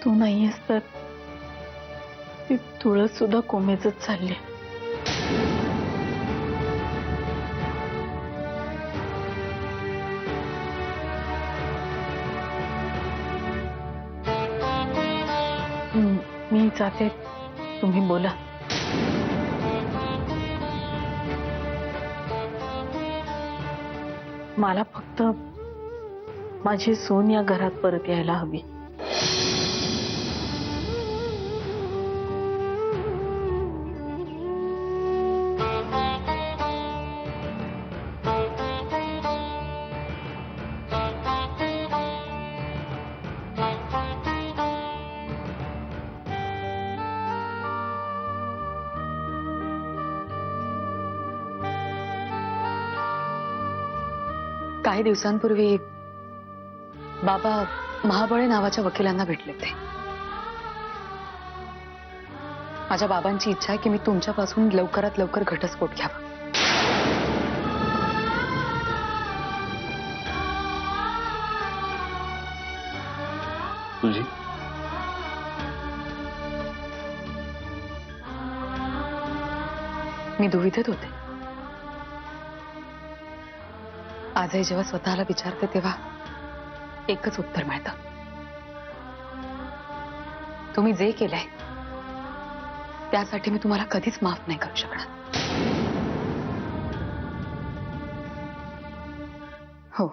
तू नाहीयेस तर ती तुळस सुद्धा कोमेजत चालली. मी जाते, तुम्ही बोला. मला फक्त माझी सून या घरात परत यायला हवी. काही दिवसांपूर्वी बाबा महाबळे नावाच्या वकिलांना भेटले ते. माझ्या बाबांची इच्छा आहे की मी तुमच्यापासून लवकरात लवकर घटस्फोट घ्यावा. तुझी मी दुविधेत होते. आजही जेव्हा स्वतःला विचारते तेव्हा एकच उत्तर मिळतं. तुम्ही जे केलंय त्यासाठी मी तुम्हाला कधीच माफ नाही करू शकणार. हो,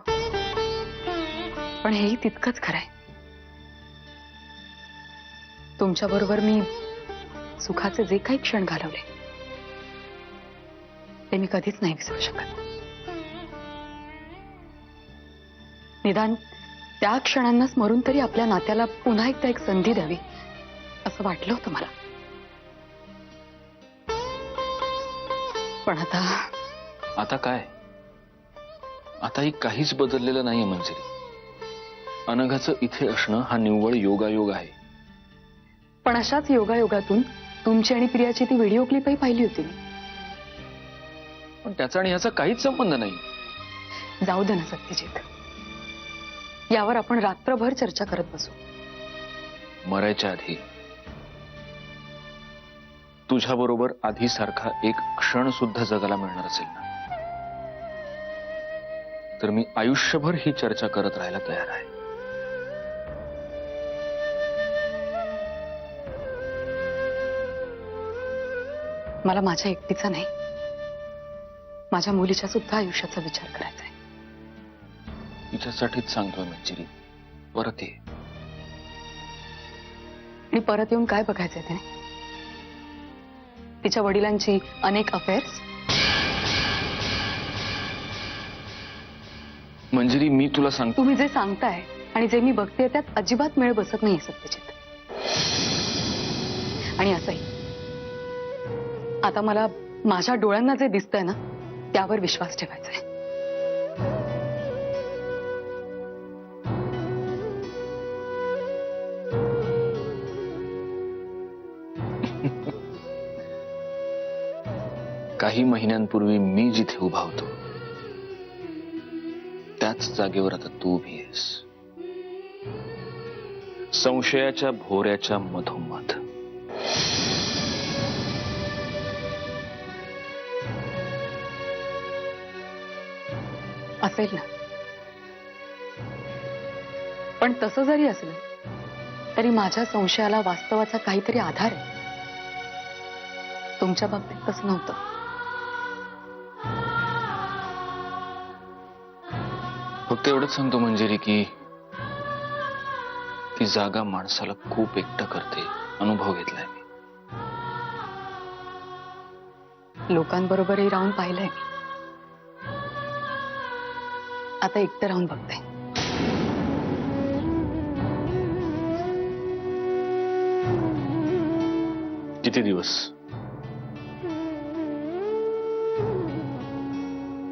पण हेही तितकंच खरंय. तुमच्याबरोबर मी सुखाचे जे काही क्षण घालवले ते मी कधीच नाही विसरू शकत. निदान त्या क्षणांना स्मरून तरी आपल्या नात्याला पुन्हा एकदा एक संधी द्यावी असं वाटलं होतं मला. पण आता काय? आताही काहीच बदललेलं नाहीये मंजिरी. अनघाचं इथे असणं हा निव्वळ योगायोग आहे. पण अशाच योगायोगातून तुमची आणि प्रियाची ती व्हिडिओ क्लिपही पाहिली होती मी. पण त्याचा आणि ह्याचा काहीच संबंध नाही. जाऊ दे ना सत्यजित, यावर आपण रात्रभर चर्चा करत बसू. मरायच्या आधी तुझ्याबरोबर आधी सारखा एक क्षण सुद्धा जगायला मिळणार असेल ना, तर मी आयुष्यभर ही चर्चा करत राहायला तयार आहे. मला माझ्या एकटीचा नाही, माझ्या मुलीच्या सुद्धा आयुष्याचा विचार करायचा आहे. तिच्यासाठीच सांगतोय मंजिरी, परत ये. आणि परत येऊन काय बघायचंय तिने? तिच्या वडिलांची अनेक अफेअर्स? मंजिरी, मी तुला सांगतो. तुम्ही जे सांगताय आणि जे मी बघते त्यात अजिबात मेळ बसत नाही सत्यजित. आणि असंही आता मला माझ्या डोळ्यांना जे दिसतंय ना त्यावर विश्वास ठेवायचा आहे. काही महिन्यांपूर्वी मी जिथे उभा होतो त्याच जागेवर आता तू उभी आहेस, संशयाच्या भोऱ्याच्या मधोमध. असेल ना, पण तसं जरी असलं तरी माझ्या संशयाला वास्तवाचा काहीतरी आधार आहे. तुमच्या बाबतीत तसं नव्हतं. फक्त एवढंच सांगतो मंजिरी की ती जागा माणसाला खूप एकटं करते. अनुभव घेतलाय मी. लोकांबरोबरही राहून पाहिलंय मी. आता एकटं राहून बघते. किती दिवस?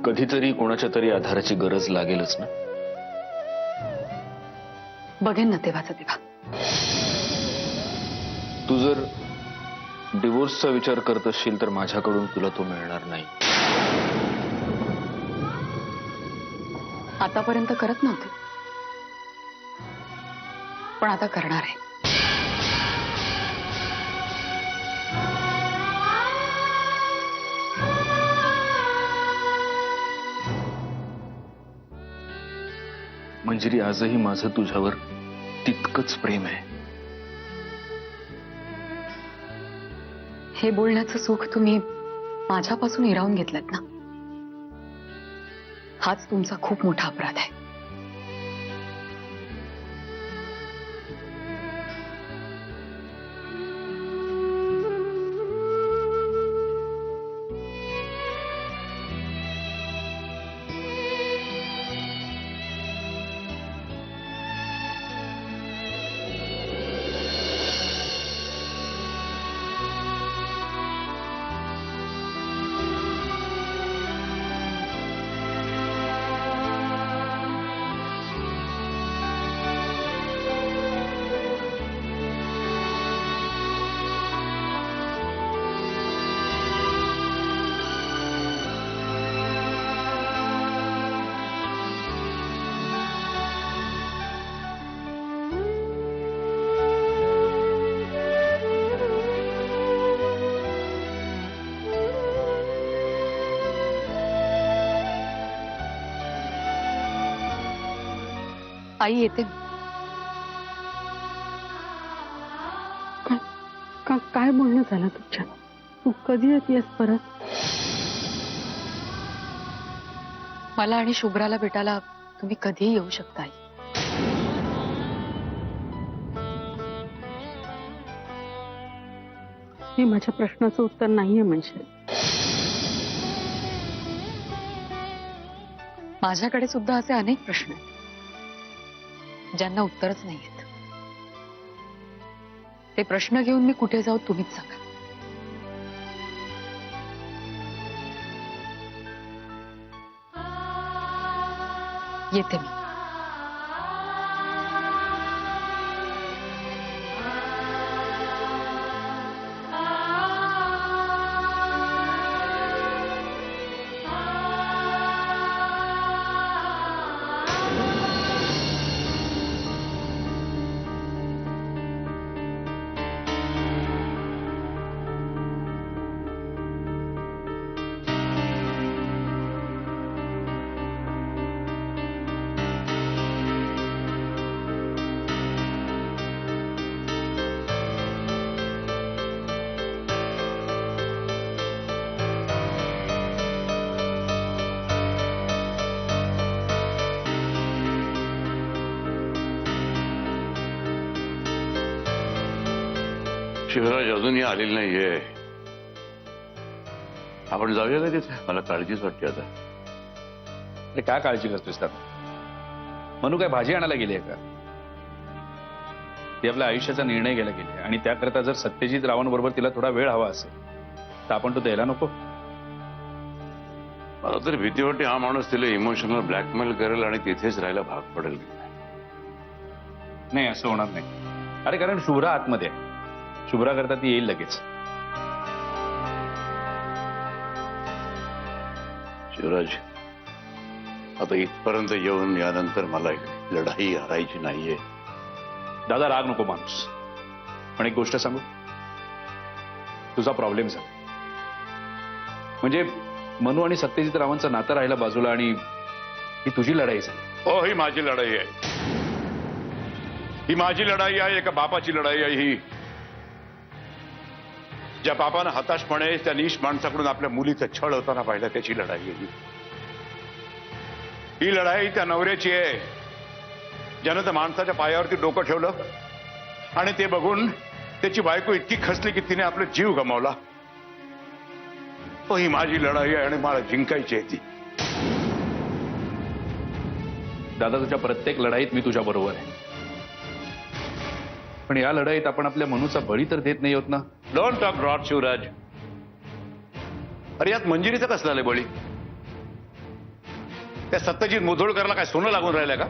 कधीतरी कोणाच्या तरी आधाराची गरज लागेलच ना. बघेन ना तेव्हाचा तेव्हा. तू जर डिवोर्सचा विचार करत असशील तर माझ्याकडून तुला तो मिळणार नाही. आतापर्यंत करत नव्हते, पण आता करणार आहे. मंजिरी, आजही माझं तुझ्यावर तितकंच प्रेम आहे. हे बोलण्याचं सुख तुम्ही माझ्यापासून हिरावून घेतलं ना. हाच तुमचा खूप मोठा अपराध आहे. आई येते. काय बोलणं झालं तुमच्या? तू कधी येतेस परत? मला आणि शुभ्राला भेटायला तुम्ही कधीही येऊ शकता आई. हे माझ्या प्रश्नाचं उत्तर नाहीये म्हणजे. माझ्याकडे सुद्धा असे अनेक प्रश्न आहेत ज्यांना उत्तरच नाही येत. ते प्रश्न घेऊन मी कुठे जाऊ तुम्हीच सांगा. येते मी. शिवराज अजूनही आलेली नाहीये. आपण जाऊया का तिथे? मला काळजीच वाटते आता. अरे काय काळजी करतोस त्यात? मनू काय भाजी आणायला गेली आहे का? ती आपल्या आयुष्याचा निर्णय घ्यायला गेली आणि त्याकरता जर सत्यजित रावांबरोबर तिला थोडा वेळ हवा असेल तर आपण तो द्यायला नको. मला तरी भीती वाटते हा माणूस तिला इमोशनल ब्लॅकमेल करेल आणि तिथेच राहायला भाग पडेल. नाही, असं होणार नाही. अरे कारण शुभ्रा आतमध्ये आहे. शुभ्रा करता ती येईल लगेच. शिवराज, आता इथपर्यंत येऊन यानंतर मला लढाई हरायची नाहीये. दादा राग नको माणूस. पण एक गोष्ट सांगू, तुझा प्रॉब्लेम झाला म्हणजे मनू आणि सत्यजित रावांचं नातं राहिलं बाजूला आणि ही तुझी लढाई झाली. हो, ही माझी लढाई आहे. ही माझी लढाई आहे. एका बापाची लढाई आहे ही. ज्या बापानं हताशपणे त्या नीच माणसाकडून आपल्या मुलीचा छळ होताना पाहिला, त्याची लढाई आहे ही. ही लढाई त्या नवऱ्याची आहे ज्यानं त्या माणसाच्या पायावरती डोकं ठेवलं आणि ते बघून त्याची बायको इतकी खसली की तिने आपला जीव गमावला. ही माझी लढाई आहे आणि मला जिंकायची आहे ती. दादा, तुझ्या प्रत्येक लढाईत मी तुझ्या बरोबर आहे. पण या लढाईत आपण आपल्या मनूचा बळी तर देत नाही होत ना. Don't talk rot Shivraj. अरे यात मंजिरीचं कसं झालंय बळी? त्या सत्यजित मुधोळकरला काय सोनं लागून राहिलं का?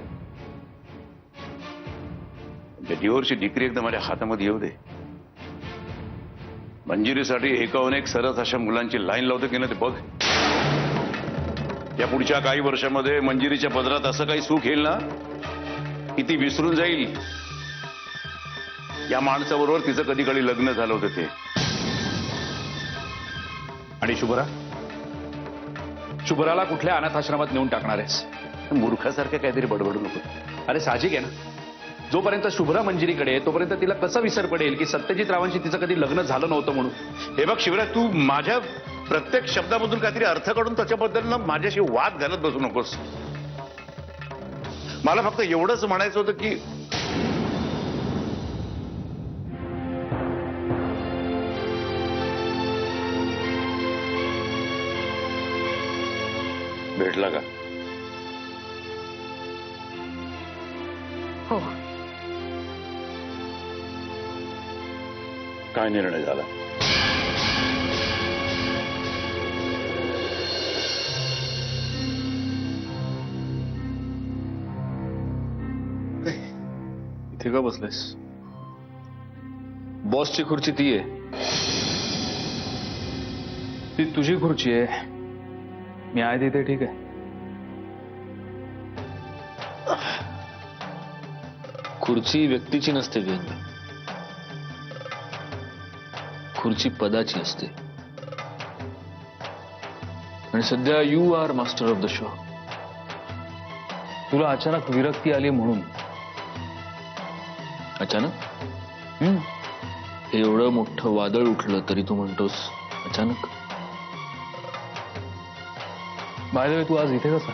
डिवोर्सची डिग्री एकदा माझ्या हातामध्ये येऊ दे. मंजिरीसाठी एकाहून एक सरस अशा मुलांची लाईन लावतो की नाही ते बघ. या पुढच्या काही वर्षामध्ये मंजिरीच्या पदरात असं काही सुख येईल ना की ती विसरून जाईल या माणसाबरोबर तिचं कधी कधी लग्न झालं होतं ते. आणि शुभ्राला कुठल्या अनाथ आश्रमात नेऊन टाकणार आहेस? मूर्खासारखं काहीतरी बडबडू नको. अरे साहजिक आहे ना, जोपर्यंत शुभ्रा मंजिरीकडे आहे, तोपर्यंत तिला कसं विसर पडेल की सत्यजित रावांशी तिचं कधी लग्न झालं नव्हतं म्हणून. हे बघ शिवराज, तू माझ्या प्रत्येक शब्दामधून काहीतरी अर्थ काढून त्याच्याबद्दल ना माझ्याशी वाद घालत बसू नकोस. मला फक्त एवढंच म्हणायचं होतं की भेटला का? हो. काय निर्णय झाला? इथे का बसलेस? बॉसची खुर्ची ती आहे. ती तुझी खुर्ची आहे, मी आहे तिथे, ठीक आहे. खुर्ची व्यक्तीची नसते व्यंग, खुर्ची पदाची असते. आणि सध्या you are master of the show. तुला अचानक विरक्ती आली म्हणून. अचानक? एवढं मोठं वादळ उठलं तरी तू म्हणतोस अचानक? बाय द वे, तू आज इथे कसा?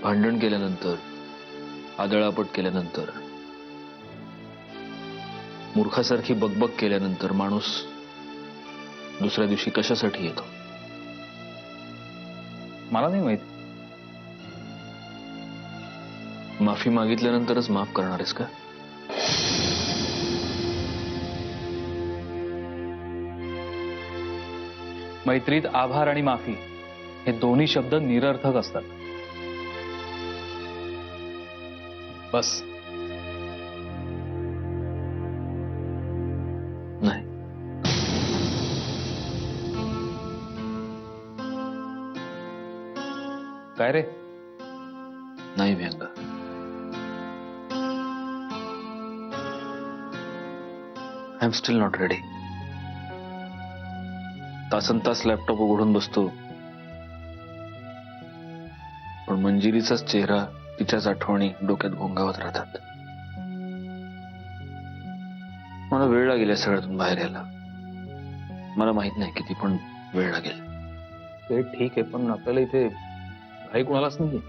भांडण केल्यानंतर, आदळापट केल्यानंतर, मूर्खासारखी बकबक केल्यानंतर माणूस दुसऱ्या दिवशी कशासाठी येतो? मला नाही माहित. माफी मागितल्यानंतरच माफ करणार आहेस का? मैत्रीत आभार आणि माफी हे दोन्ही शब्द निरर्थक असतात. बस. नाही. काय रे? नाही व्यंग. I am still not ready. तासन तास लॅपटॉप उघडून बसतो, पण मंजिरीचाच चेहरा, तिच्याच आठवणी डोक्यात घोंगावत राहतात. मला वेळ लागेल या सगळ्यातून बाहेर यायला. मला माहित नाही किती, पण वेळ लागेल. ते ठीक आहे, पण आपल्याला इथे काही कुणालाच नाही.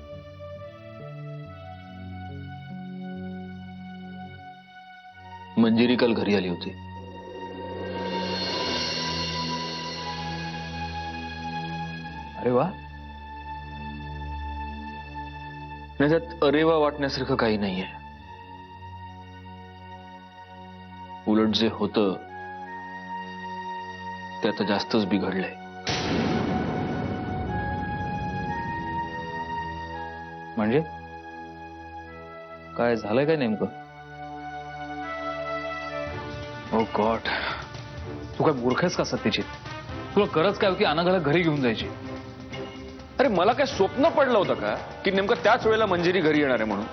मंजिरी काल घरी आली होती. अरे वा. नाही, त्यात अरेवा वाटण्यासारखं काही नाहीये. उलट जे होतं ते आता जास्तच बिघडलंय. म्हणजे काय झालंय काय नेमकं? ओ गॉड, तू काय मूर्ख आहेस का सत्यजित? तुला गरज काय होती अनघाला घरी घेऊन जायची? अरे मला काय स्वप्न पडलं होतं का की नेमकं त्याच वेळेला मंजिरी घरी येणार आहे म्हणून?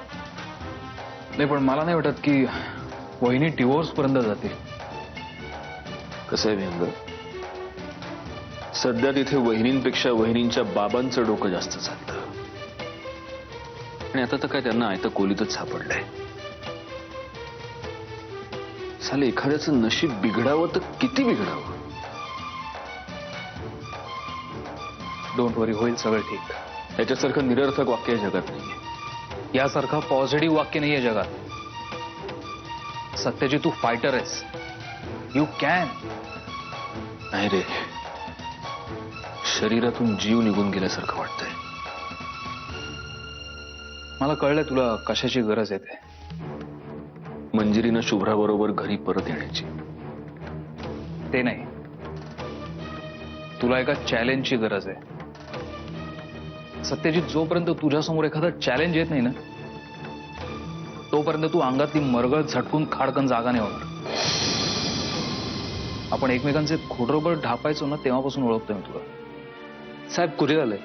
नाही, पण मला नाही वाटत की वहिनी डिवोर्स पर्यंत जातील. कसं आहे व्यंग, सध्या तिथे वहिनींपेक्षा वहिनींच्या बाबांचं डोकं जास्त चालतं. आणि आता तर काय त्यांना आयतं कोलीतच सापडलंय. साले एखाद्याचं नशीब बिघडावं तर किती बिघडावं? डोंट वरी, होईल सगळं ठीक. याच्यासारखं निरर्थक वाक्य या जगात नाहीये. यासारखं पॉझिटिव्ह वाक्य नाहीये जगात. सत्यजित, तू फायटर आहेस. You can. नाही रे, शरीरातून जीव निघून गेल्यासारखं वाटतंय. मला कळलंय तुला कशाची गरज आहे ते. मंजिरीनं शुभ्राबरोबर घरी परत येण्याची. ते नाही, तुला एका चॅलेंजची गरज आहे. सत्यजित, जोपर्यंत तुझ्यासमोर एखादा चॅलेंज येत नाही ना, तोपर्यंत तू अंगातली मरगळ झटकून खाडकन जागा नाही होणार. आपण एकमेकांचे खोडरबर ढापायचो ना, तेव्हापासून ओळखतोय मी तुला. साहेब, कुठे झालंय?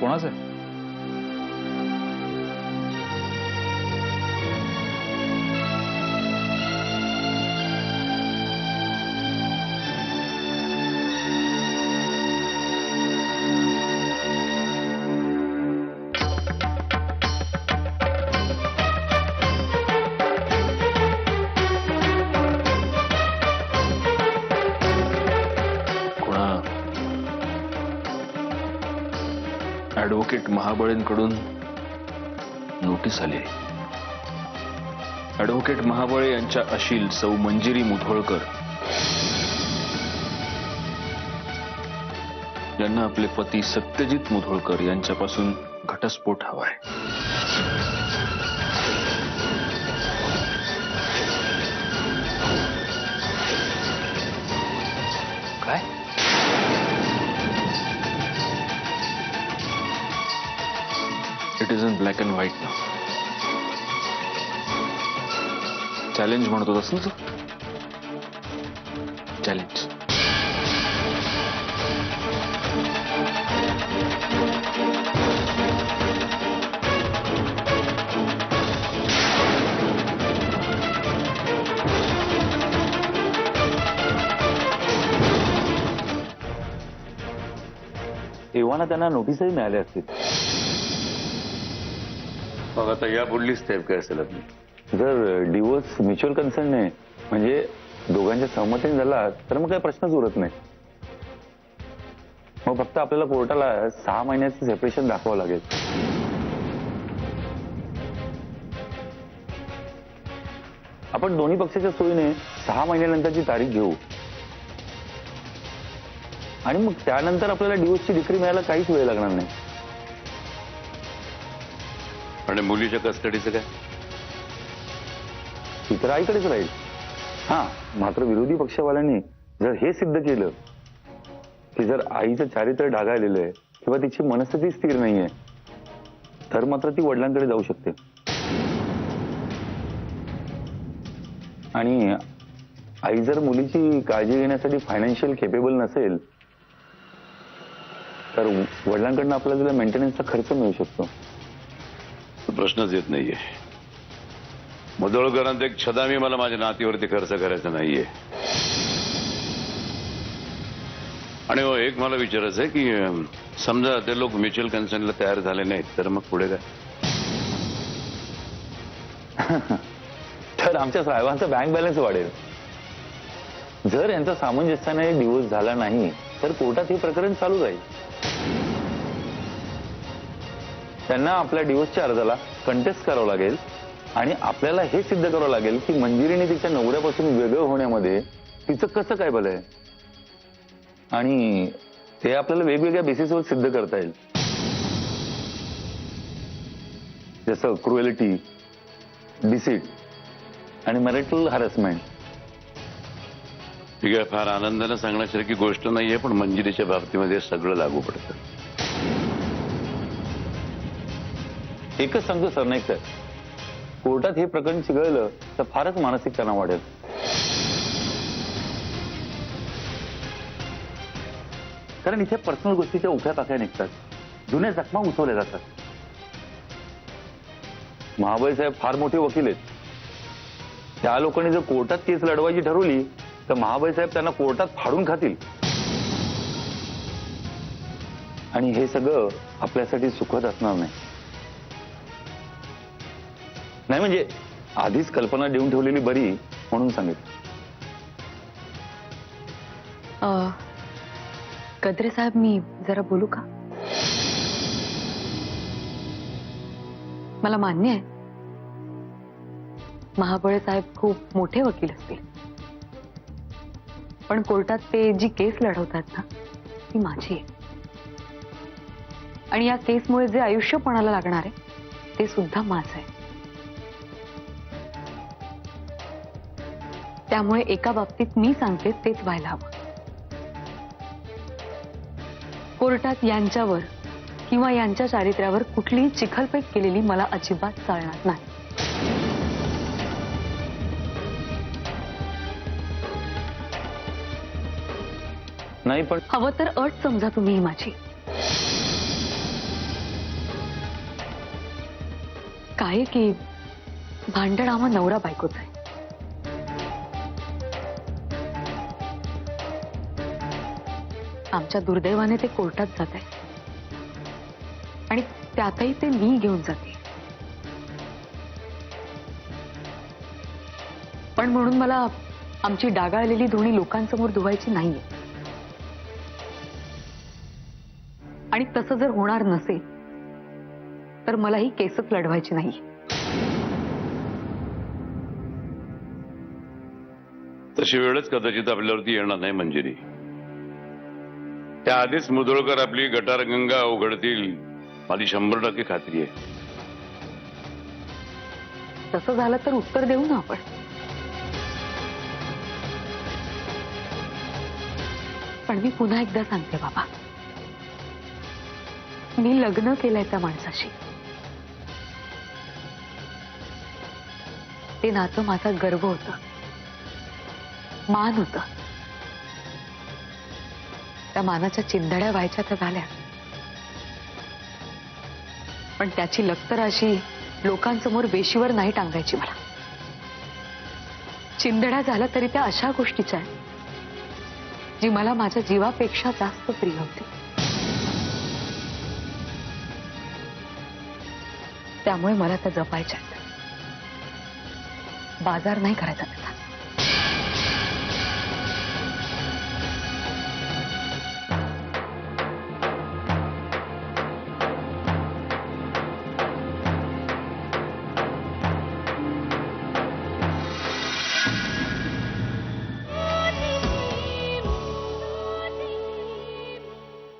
कोणाचं आहे? ऍडव्होकेट महाबळेंकडून नोटीस आली आहे. ऍडव्होकेट महाबळे यांच्या अशील सौ मंजिरी मुधोळकर यांना आपले पती सत्यजित मुधोळकर यांच्यापासून घटस्फोट हवाय. काय? It is in black and white ना. चॅलेंज म्हणत होतास ना तू? चॅलेंज. तेव्हा ना त्यांना नोटीसही मिळाल्या असतील. मग आता या पुढली स्टेप काय असेल आपली? जर डिवोर्स म्युच्युअल कन्सर्नने म्हणजे दोघांच्या सहमतीने झाला तर मग काही प्रश्नच उरत नाही. मग फक्त आपल्याला कोर्टाला 6 महिन्याचं सेपरेशन दाखवावं लागेल. आपण दोन्ही पक्षाच्या सोयीने 6 महिन्यानंतरची तारीख घेऊ आणि मग त्यानंतर आपल्याला डिवोर्सची डिक्री मिळायला काहीच वेळ लागणार नाही. आणि मुलीच्या कस्टडीचं काय? ती तर आईकडेच राहील. हा, मात्र विरोधी पक्षवाल्यांनी जर हे सिद्ध केलं की जर आईचं चारित्र्य ढागाळलेलं आहे किंवा तिची मनस्थिती स्थिर नाहीये तर मात्र ती वडिलांकडे जाऊ शकते. आणि आई जर मुलीची काळजी घेण्यासाठी फायनान्शियल केपेबल नसेल तर वडिलांकडनं आपल्याला तिला मेंटेनन्सचा खर्च मिळू शकतो. प्रश्नच येत नाहीये. मुधोळकरांचा एक छदामी मला माझ्या नातीवरती खर्च करायचा नाहीये. आणि एक मला विचारायचं आहे की समजा ते लोक म्युच्युअल कन्सर्नला तयार झाले नाहीत तर मग पुढे काय? तर आमच्या साहेबांचा बँक बॅलन्स वाढेल. जर यांचा सामंजस्याने डिवोर्स झाला नाही तर कोर्टात हे प्रकरण चालू राहील. त्यांना आपल्या डिवोर्सच्या अर्जाला कंटेस्ट करावं लागेल आणि आपल्याला हे सिद्ध करावं लागेल की मंजिरीने तिच्या नवऱ्यापासून वेगळं होण्यामध्ये तिचं कसं काय भलं आहे. आणि ते आपल्याला वेगवेगळ्या बेसिसवर सिद्ध करता येईल. जसं क्रुएलिटी, डिसीट आणि मॅरिटल हॅरेसमेंट. ठीक आहे, फार आनंदानं सांगण्यासारखी गोष्ट नाहीये पण मंजिरीच्या बाबतीमध्ये सगळं लागू पडतं. एकच सांगतो सरनाईक सर, कोर्टात हे प्रकरण चिघळलं तर फारच मानसिक तणाव वाढेल. कारण इथे पर्सनल गोष्टीच्या उभ्या पाक्या निघतात, जुन्या जखमा उचवल्या जातात. महाबळे साहेब फार मोठे वकील आहेत. त्या लोकांनी जर कोर्टात केस लढवायची ठरवली तर महाबळे साहेब त्यांना कोर्टात फाडून खातील. आणि हे सगळं आपल्यासाठी सुखद असणार नाही. नाही म्हणजे आधीच कल्पना देऊन ठेवलेली बरी म्हणून सांगितलं. गद्रे साहेब, मी जरा बोलू का? मला मान्य आहे महाबळे साहेब खूप मोठे वकील असतील, पण कोर्टात ते जी केस लढवतात ना ती माझी आहे. आणि या केसमुळे जे आयुष्य पणाला लागणार आहे ते सुद्धा माझं आहे. त्यामुळे एका बाबतीत मी सांगते तेच व्हायला हवं. कोर्टात यांच्यावर किंवा यांच्या चारित्र्यावर कुठलीही चिखलफेक केलेली मला अजिबात चालणार नाही. नाही पण हवं तर अट समजा तुम्ही माझी. काय की भांडण आम्हा नवरा बायकोच आहे. आमच्या दुर्दैवाने ते कोर्टात जात आहे आणि त्यातही ते मी घेऊन जाते. पण म्हणून मला आमची डागाळलेली धुणी लोकांसमोर धुवायची नाहीये. आणि तसं जर होणार नसेल तर मला ही केसच लढवायची नाही. तशी वेळच कदाचित आपल्यावरती येणार नाही मंजिरी. त्याआधीच मुधोळकर आपली गटारगंगा उघडतील माझी 100% खात्री आहे. तसं झालं तर उत्तर देऊ ना आपण. पण मी पुन्हा एकदा सांगते बाबा, मी लग्न केलंय त्या माणसाशी. ते नातं माझा गर्व होतं, मान होतं. त्या मानाच्या चिंधड्या व्हायच्या त्या झाल्या, पण त्याची लक्तर अशी लोकांसमोर वेशीवर नाही टांगायची मला. चिंधड्या झाल्या तरी त्या अशा गोष्टीच्या आहेत जी मला माझ्या जीवापेक्षा जास्त प्रिय होती. त्यामुळे मला त्या जपायच्या आहेत. बाजार नाही करायचा त्याचा.